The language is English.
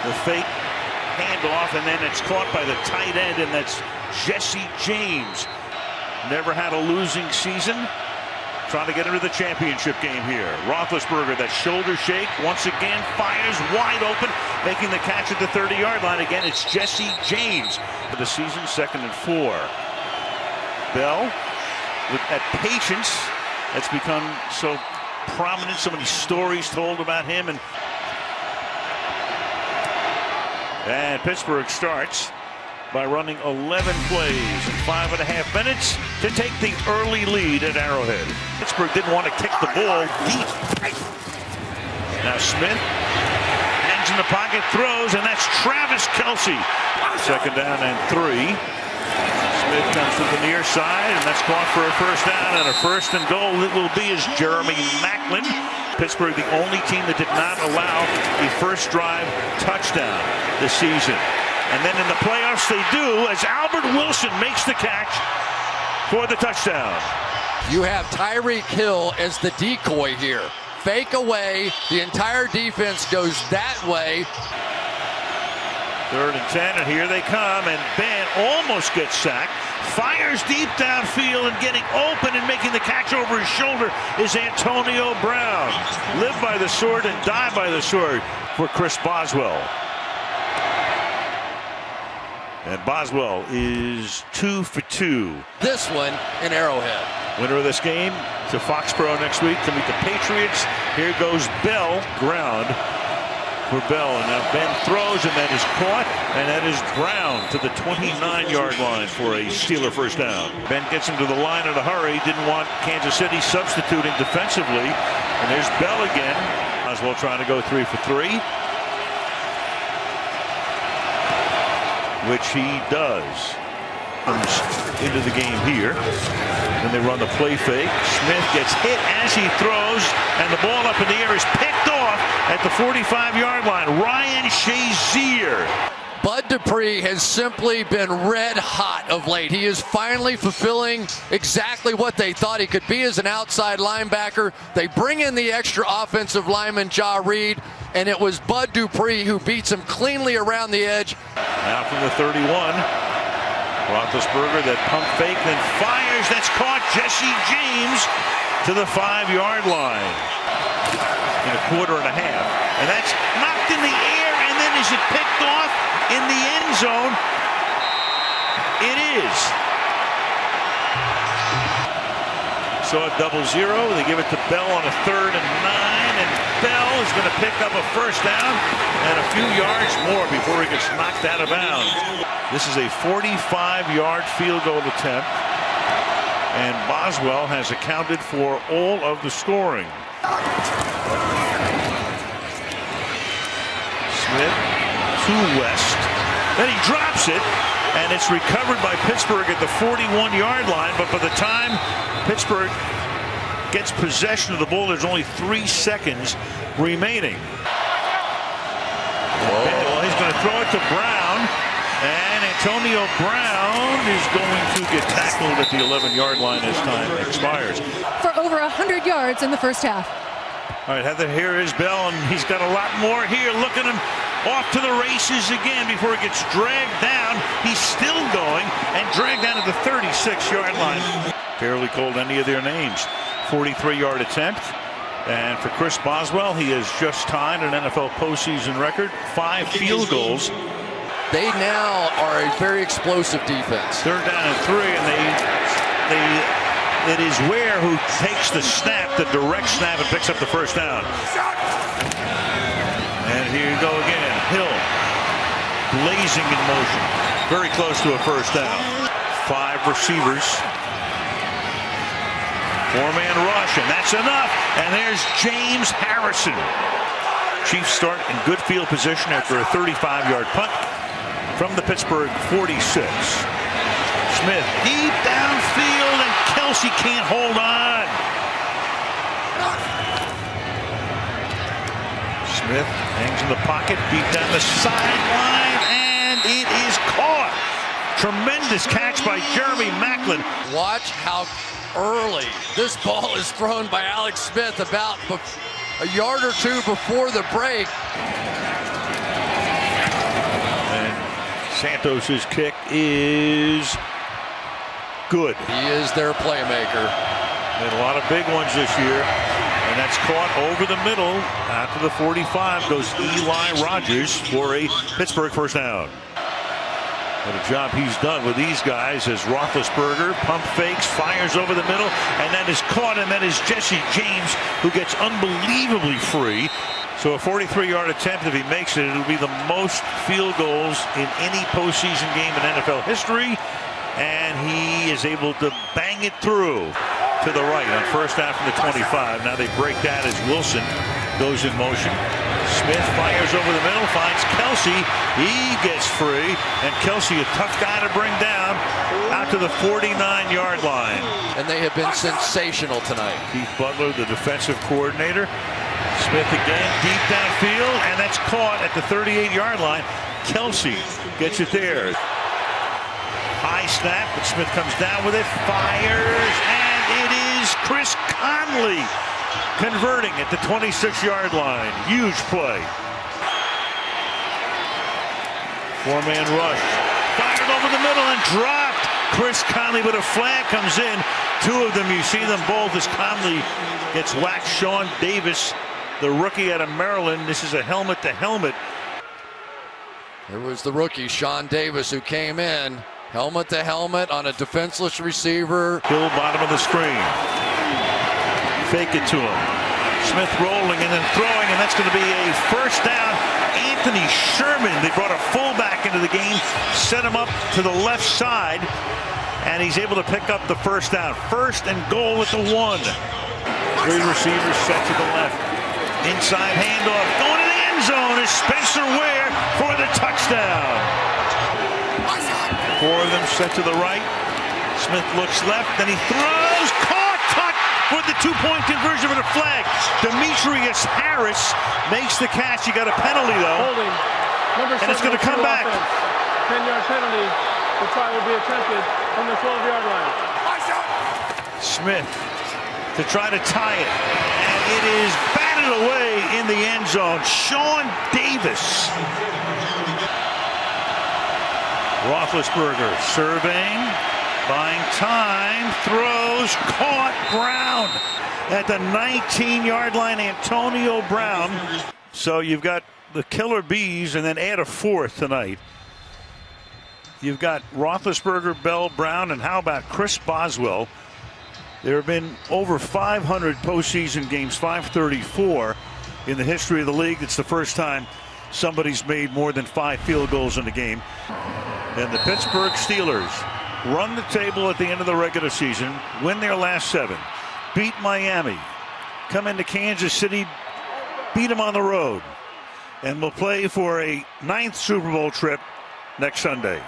The fake handoff, and then it's caught by the tight end, and that's Jesse James. Never had a losing season. Trying to get into the championship game here. Roethlisberger, that shoulder shake, once again fires wide open, making the catch at the 30-yard line. Again, it's Jesse James for the season, 2nd and 4. Bell, with that patience that's become so prominent, so many stories told about him. And Pittsburgh starts by running 11 plays in 5.5 minutes to take the early lead at Arrowhead. Pittsburgh didn't want to kick the ball deep. Now Smith hangs in the pocket, throws, and that's Travis Kelce. 2nd down and 3. Smith comes to the near side, and that's caught for a 1st down, and a 1st and goal. It will be as Jeremy Maclin. Pittsburgh, the only team that did not allow a first drive touchdown this season. And then in the playoffs they do, as Albert Wilson makes the catch for the touchdown. You have Tyreek Hill as the decoy here. Fake away, the entire defense goes that way. 3rd and 10, and here they come, and Ben almost gets sacked. Fires deep downfield, and getting open and making the catch over his shoulder is Antonio Brown. Live by the sword and die by the sword for Chris Boswell. And Boswell is 2 for 2. This one in Arrowhead. Winner of this game to Foxborough next week to meet the Patriots. Here goes Bell, ground for Bell. And now Ben throws, and that is caught, and that is Brown to the 29-yard line for a Steeler 1st down. Ben gets him to the line in a hurry. Didn't want Kansas City substituting defensively. And there's Bell again. Boswell trying to go 3 for 3. Which he does. Comes into the game here. Then they run the play fake. Smith gets hit as he throws, and the ball up in the air is picked off at the 45-yard line. Ryan Shazier. Bud Dupree has simply been red hot of late. He is finally fulfilling exactly what they thought he could be as an outside linebacker. They bring in the extra offensive lineman, Ja Reed, and it was Bud Dupree who beats him cleanly around the edge. Now from the 31, Roethlisberger, that pump fake, then fires. That's caught. Jesse James to the 5-yard line in a 1.5 quarters. And that's knocked in the air, and then is it picked off in the end zone? It is. So a 0-0. They give it to Bell on a 3rd and 9, and Bell is going to pick up a 1st down and a few yards more before he gets knocked out of bounds. This is a 45-yard field goal attempt, and Boswell has accounted for all of the scoring. Smith to West, then he drops it, and it's recovered by Pittsburgh at the 41-yard line, but by the time Pittsburgh gets possession of the ball, there's only 3 seconds remaining. Well, he's going to throw it to Brown, and Antonio Brown is going to get tackled at the 11-yard line as time expires. For over 100 yards in the 1st half. All right, Heather, here is Bell, and he's got a lot more here. Look at him off to the races again before he gets dragged down. He's still going and dragged down to the 36-yard line. Barely called any of their names. 43-yard attempt. And for Chris Boswell, he has just tied an NFL postseason record, 5 field goals. They now are a very explosive defense. 3rd down and 3, and it is Ware who takes the snap, the direct snap, and picks up the 1st down. And here you go again. Hill blazing in motion. Very close to a 1st down. 5 receivers. 4-man rush, and that's enough. And there's James Harrison. Chiefs start in good field position after a 35-yard punt from the Pittsburgh 46. Smith deep downfield, and Kelce can't hold on. Smith hangs in the pocket, deep down the sideline, and it is caught. Tremendous catch by Jeremy Maclin. Watch how early this ball is thrown by Alex Smith, about a yard or two before the break. Santos's kick is good. He is their playmaker. And a lot of big ones this year. And that's caught over the middle. After the 45 goes Eli Rogers for a Pittsburgh first down. What a job he's done with these guys as Roethlisberger pump fakes, fires over the middle, and then is caught, and that is Jesse James, who gets unbelievably free. So a 43-yard attempt, if he makes it, it'll be the most field goals in any postseason game in NFL history. And he is able to bang it through to the right on first down from the 25. Now they break that as Wilson goes in motion. Smith fires over the middle, finds Kelsey. He gets free, and Kelsey, a tough guy to bring down, out to the 49-yard line. And they have been sensational tonight. Keith Butler, the defensive coordinator. Smith again, deep downfield, and that's caught at the 38-yard line. Kelsey gets it there. High snap, but Smith comes down with it, fires, and it is Chris Conley converting at the 26-yard line. Huge play. Four-man rush. Fired over the middle and dropped. Chris Conley, but a flag comes in. Two of them, you see them both as Conley gets whacked. Sean Davis, the rookie out of Maryland. This is a helmet-to-helmet. There was the rookie, Sean Davis, who came in. Helmet to helmet on a defenseless receiver. Hill, bottom of the screen. Fake it to him. Smith rolling and then throwing, and that's going to be a first down. Anthony Sherman, they brought a fullback into the game, set him up to the left side, and he's able to pick up the first down. First and goal at the 1. Three receivers set to the left. Inside handoff. Going to the end zone is Spencer Ware for the touchdown. Four of them set to the right. Smith looks left, then he throws. Caught, touch for the two-point conversion with a flag. Demetrius Harris makes the catch. He got a penalty, though. Holding. Number and it's going to come back. 10-yard penalty. The try will be attempted from the 12-yard line. Smith to try to tie it. And it is batted away in the end zone. Sean Davis. Roethlisberger surveying, buying time, throws, caught, Brown at the 19-yard line. Antonio Brown. So you've got the killer bees, and then add a fourth tonight. You've got Roethlisberger, Bell, Brown, and how about Chris Boswell? There have been over 500 postseason games, 534 in the history of the league. It's the first time somebody's made more than 5 field goals in a game. And the Pittsburgh Steelers run the table at the end of the regular season, win their last 7, beat Miami, come into Kansas City, beat them on the road, and will play for a 9th Super Bowl trip next Sunday.